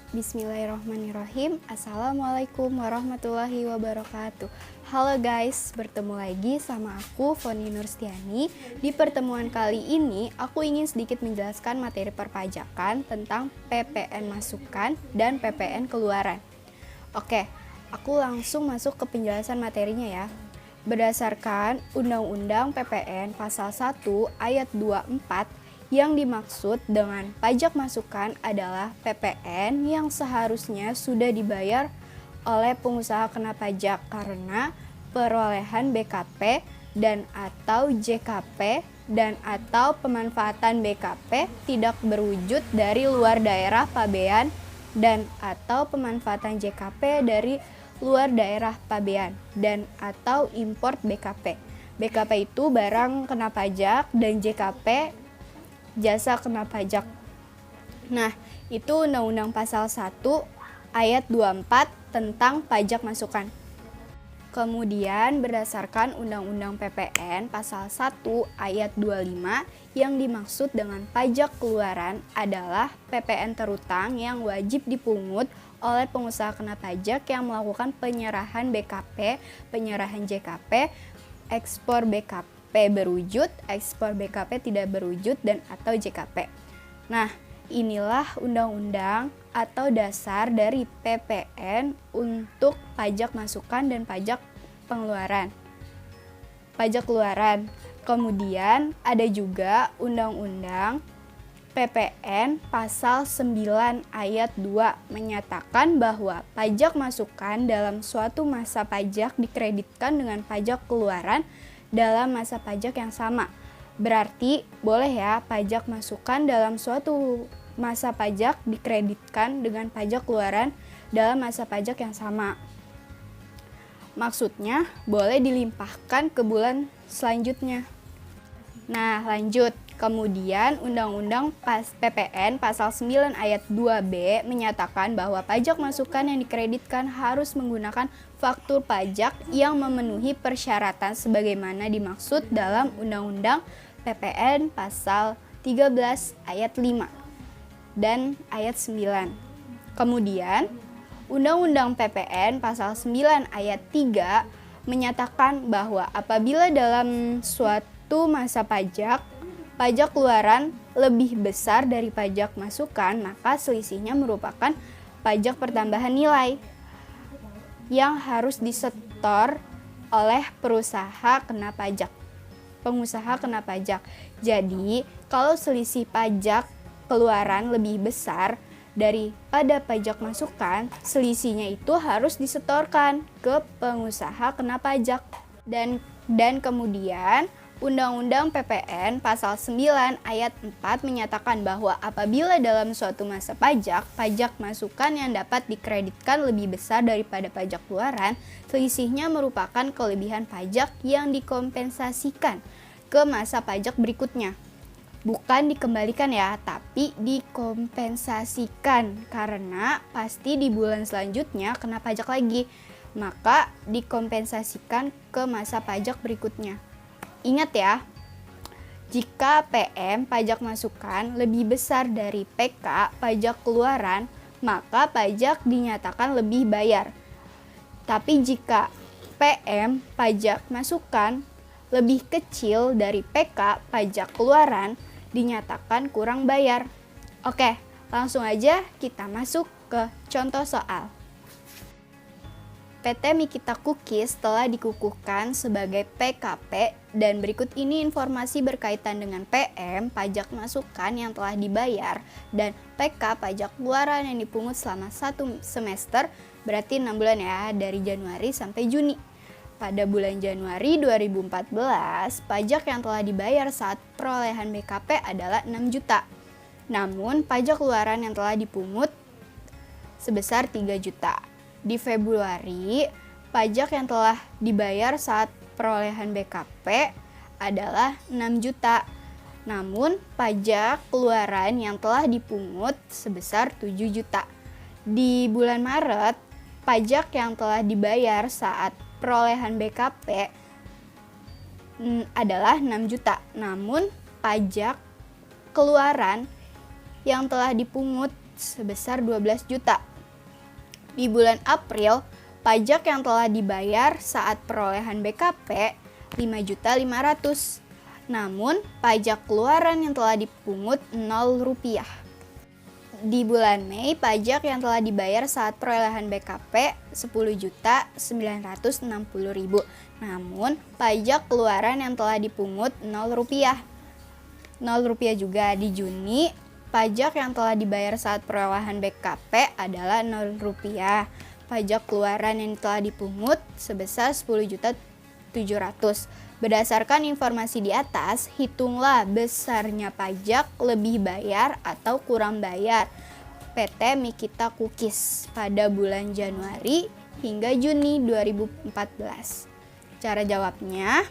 Bismillahirrahmanirrahim. Assalamualaikum warahmatullahi wabarakatuh. Halo guys, bertemu lagi sama aku Foni Nurstiani. Di pertemuan kali ini aku ingin sedikit menjelaskan materi perpajakan tentang PPN masukan dan PPN keluaran. Oke, aku langsung masuk ke penjelasan materinya ya. Berdasarkan Undang-Undang PPN Pasal 1 Ayat 24, yang dimaksud dengan pajak masukan adalah PPN yang seharusnya sudah dibayar oleh pengusaha kena pajak karena perolehan BKP dan atau JKP dan atau pemanfaatan BKP tidak berwujud dari luar daerah pabean dan atau pemanfaatan JKP dari luar daerah pabean dan atau import BKP. BKP itu barang kena pajak dan JKP jasa kena pajak. Nah, itu Undang-Undang Pasal 1 Ayat 24 tentang pajak masukan. Kemudian berdasarkan Undang-Undang PPN Pasal 1 Ayat 25 yang dimaksud dengan pajak keluaran adalah PPN terutang yang wajib dipungut oleh pengusaha kena pajak yang melakukan penyerahan BKP, penyerahan JKP, ekspor BKP berwujud, ekspor BKP tidak berwujud, dan atau JKP. Nah, inilah undang-undang atau dasar dari PPN untuk pajak masukan dan pajak pengeluaran. Pajak keluaran. Kemudian ada juga undang-undang PPN Pasal 9 Ayat 2 menyatakan bahwa pajak masukan dalam suatu masa pajak dikreditkan dengan pajak keluaran dalam masa pajak yang sama. Berarti boleh ya pajak masukan dalam suatu masa pajak dikreditkan dengan pajak keluaran dalam masa pajak yang sama. Maksudnya boleh dilimpahkan ke bulan selanjutnya. Nah, lanjut. Kemudian Undang-Undang PPN Pasal 9 Ayat 2B menyatakan bahwa pajak masukan yang dikreditkan harus menggunakan faktur pajak yang memenuhi persyaratan sebagaimana dimaksud dalam Undang-Undang PPN Pasal 13 Ayat 5 dan Ayat 9. Kemudian Undang-Undang PPN Pasal 9 Ayat 3 menyatakan bahwa apabila dalam suatu masa pajak keluaran lebih besar dari pajak masukan, maka selisihnya merupakan pajak pertambahan nilai yang harus disetor oleh pengusaha kena pajak. Jadi, kalau selisih pajak keluaran lebih besar daripada pajak masukan, selisihnya itu harus disetorkan ke pengusaha kena pajak. Dan kemudian Undang-Undang PPN Pasal 9 Ayat 4 menyatakan bahwa apabila dalam suatu masa pajak masukan yang dapat dikreditkan lebih besar daripada pajak keluaran, selisihnya merupakan kelebihan pajak yang dikompensasikan ke masa pajak berikutnya. Bukan dikembalikan ya, tapi dikompensasikan karena pasti di bulan selanjutnya kena pajak lagi. Maka dikompensasikan ke masa pajak berikutnya. Ingat ya, jika PM pajak masukan lebih besar dari PK pajak keluaran, maka pajak dinyatakan lebih bayar. Tapi jika PM pajak masukan lebih kecil dari PK pajak keluaran, dinyatakan kurang bayar. Oke, langsung aja kita masuk ke contoh soal. PT Mikita Cookies telah dikukuhkan sebagai PKP dan berikut ini informasi berkaitan dengan PM pajak masukan yang telah dibayar dan PK pajak keluaran yang dipungut selama 1 semester, berarti 6 bulan ya, dari Januari sampai Juni. Pada bulan Januari 2014, pajak yang telah dibayar saat perolehan BKP adalah 6 juta. Namun, pajak keluaran yang telah dipungut sebesar 3 juta. Di Februari, pajak yang telah dibayar saat perolehan BKP adalah 6 juta. Namun, pajak keluaran yang telah dipungut sebesar 7 juta. Di bulan Maret, pajak yang telah dibayar saat perolehan BKP adalah 6 juta. Namun, pajak keluaran yang telah dipungut sebesar 12 juta. Di bulan April, pajak yang telah dibayar saat perolehan BKP 5.500.000. Namun, pajak keluaran yang telah dipungut Rp0. Di bulan Mei, pajak yang telah dibayar saat perolehan BKP 10.960.000. Namun, pajak keluaran yang telah dipungut Rp0. Rp0 juga. Di Juni, pajak yang telah dibayar saat perolehan BKP adalah Rp0. Pajak keluaran yang telah dipungut sebesar 10.700.000. Berdasarkan informasi di atas, hitunglah besarnya pajak lebih bayar atau kurang bayar PT Mikita Cookies pada bulan Januari hingga Juni 2014. Cara jawabnya,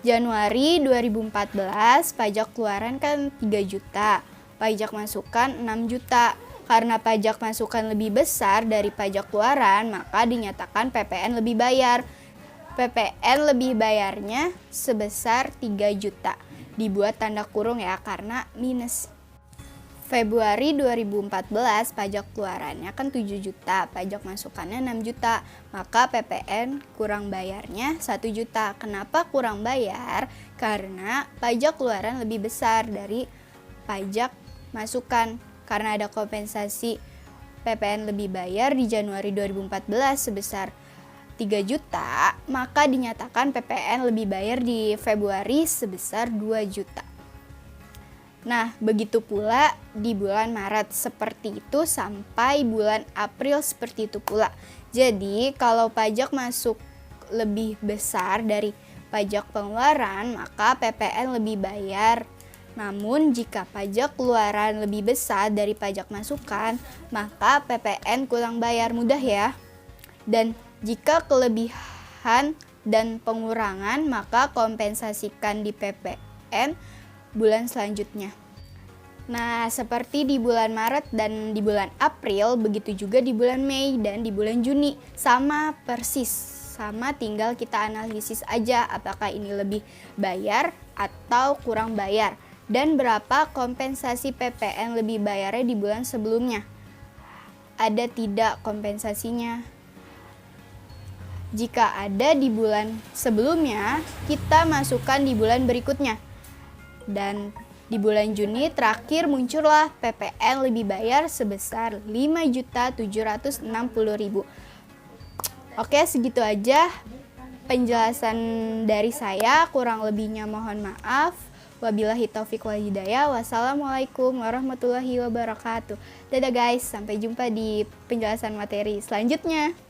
Januari 2014 pajak keluaran kan 3 juta, pajak masukan 6 juta. Karena pajak masukan lebih besar dari pajak keluaran, maka dinyatakan PPN lebih bayar. PPN lebih bayarnya sebesar 3 juta. Dibuat tanda kurung ya, karena minus. Februari 2014 pajak keluarannya kan 7 juta, pajak masukannya 6 juta. Maka PPN kurang bayarnya 1 juta. Kenapa kurang bayar? Karena pajak keluaran lebih besar dari pajak masukan. Karena ada kompensasi PPN lebih bayar di Januari 2014 sebesar 3 juta, maka dinyatakan PPN lebih bayar di Februari sebesar 2 juta. Nah, begitu pula di bulan Maret, seperti itu sampai bulan April seperti itu pula. Jadi, kalau pajak masuk lebih besar dari pajak pengeluaran, maka PPN lebih bayar. Namun, jika pajak keluaran lebih besar dari pajak masukan, maka PPN kurang bayar. Mudah ya? Dan jika kelebihan dan pengurangan, maka kompensasikan di PPN bulan selanjutnya. Nah, seperti di bulan Maret dan di bulan April, begitu juga di bulan Mei dan di bulan Juni. Sama persis, sama tinggal kita analisis aja apakah ini lebih bayar atau kurang bayar. Dan berapa kompensasi PPN lebih bayarnya di bulan sebelumnya. Ada tidak kompensasinya? Jika ada di bulan sebelumnya, kita masukkan di bulan berikutnya. Dan di bulan Juni terakhir muncullah PPN lebih bayar sebesar 5.760.000. Oke, segitu aja penjelasan dari saya. Kurang lebihnya mohon maaf. Wabillahi taufiq wal hidayah. Wassalamualaikum warahmatullahi wabarakatuh. Dadah guys, sampai jumpa di penjelasan materi selanjutnya.